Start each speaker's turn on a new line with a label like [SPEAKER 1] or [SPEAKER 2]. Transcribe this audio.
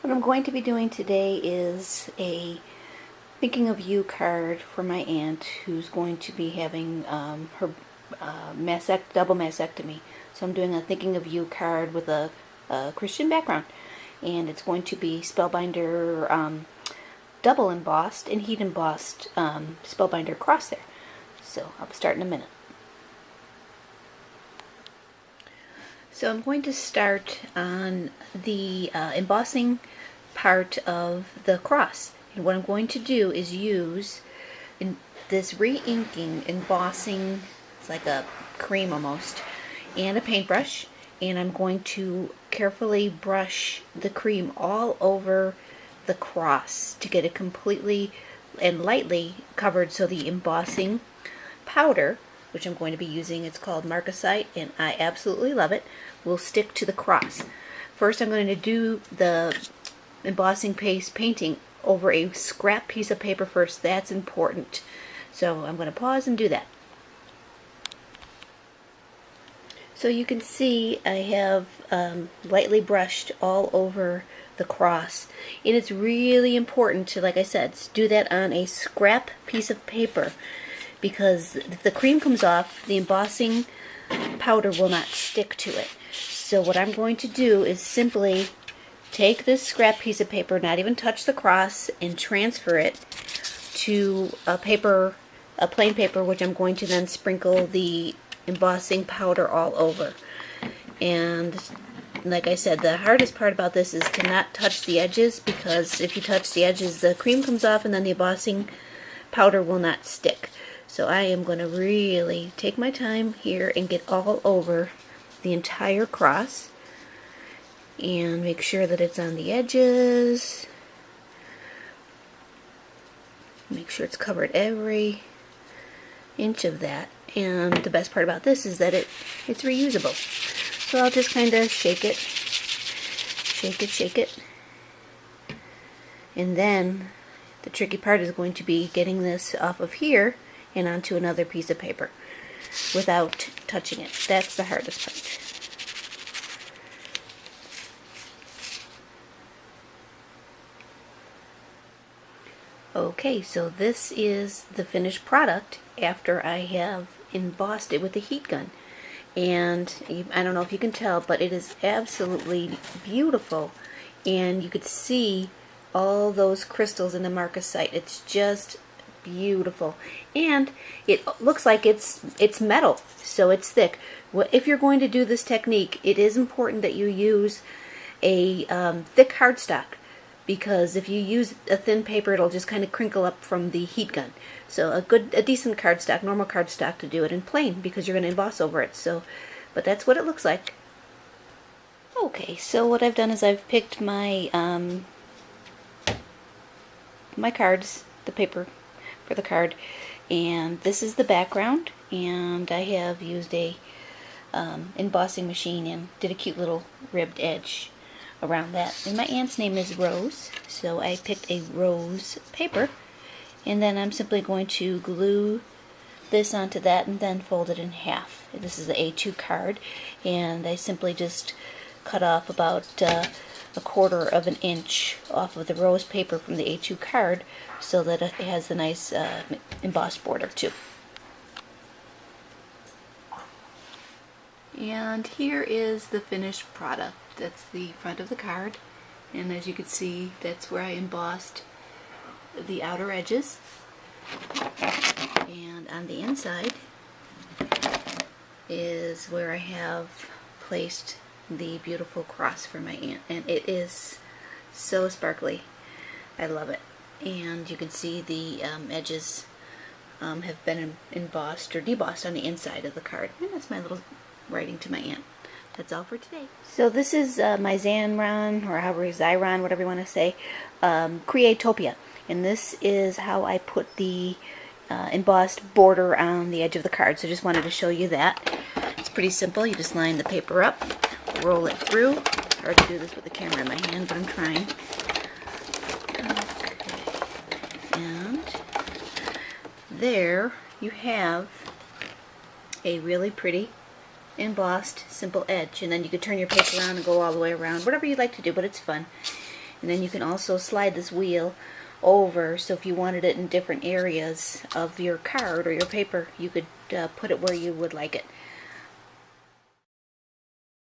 [SPEAKER 1] What I'm going to be doing today is a thinking of you card for my aunt who's going to be having her double mastectomy. So I'm doing a thinking of you card with a Christian background, and it's going to be Spellbinder double embossed and heat embossed Spellbinder cross there. So I'll start in a minute. So I'm going to start on the embossing part of the cross. And what I'm going to do is use this re-inking embossing, it's like a cream almost, and a paintbrush. And I'm going to carefully brush the cream all over the cross to get it completely and lightly covered so the embossing powder, which I'm going to be using, it's called Marcasite, and I absolutely love it, will stick to the cross. First I'm going to do the embossing paste painting over a scrap piece of paper first. That's important. So I'm going to pause and do that. So you can see I have lightly brushed all over the cross, and it's really important to, like I said, do that on a scrap piece of paper, because if the cream comes off, the embossing powder will not stick to it. So what I'm going to do is simply take this scrap piece of paper, not even touch the cross, and transfer it to a plain paper, which I'm going to then sprinkle the embossing powder all over. And like I said, the hardest part about this is to not touch the edges, because if you touch the edges, the cream comes off and then the embossing powder will not stick. So I am going to really take my time here and get all over the entire cross and make sure that it's on the edges. Make sure it's covered every inch of that. And the best part about this is that it's reusable. So I'll just kind of shake it. And then the tricky part is going to be getting this off of here and onto another piece of paper without touching it. That's the hardest part. Okay, so this is the finished product after I have embossed it with the heat gun. And I don't know if you can tell, but it is absolutely beautiful. And you could see all those crystals in the Marcasite. It's just beautiful. And it looks like it's metal, so it's thick. If you're going to do this technique, it is important that you use a thick cardstock, because if you use a thin paper, it'll just kind of crinkle up from the heat gun. So a decent cardstock, normal cardstock, to do it in plain, because you're going to emboss over it. So, but that's what it looks like. Okay, so what I've done is I've picked my my cards, the paper for the card, and this is the background, and I have used a embossing machine and did a cute little ribbed edge around that. And my aunt's name is Rose, so I picked a rose paper, and then I'm simply going to glue this onto that and then fold it in half. This is the A2 card, and I simply just cut off about a quarter of an inch off of the rose paper from the A2 card so that it has the nice embossed border too. And here is the finished product. That's the front of the card, and as you can see, that's where I embossed the outer edges. And on the inside is where I have placed the beautiful cross for my aunt, and it is so sparkly. I love it. And you can see the edges have been embossed or debossed on the inside of the card. And that's my little writing to my aunt. That's all for today. So this is my Xyron, or however, Xyron, whatever you want to say, Creatopia. And this is how I put the embossed border on the edge of the card. So just wanted to show you that. It's pretty simple. You just line the paper up, roll it through. It's hard to do this with the camera in my hand, but I'm trying. Okay. And there you have a really pretty embossed simple edge, and then you could turn your paper around and go all the way around, whatever you'd like to do, but it's fun. And then you can also slide this wheel over, so if you wanted it in different areas of your card or your paper, you could put it where you would like it.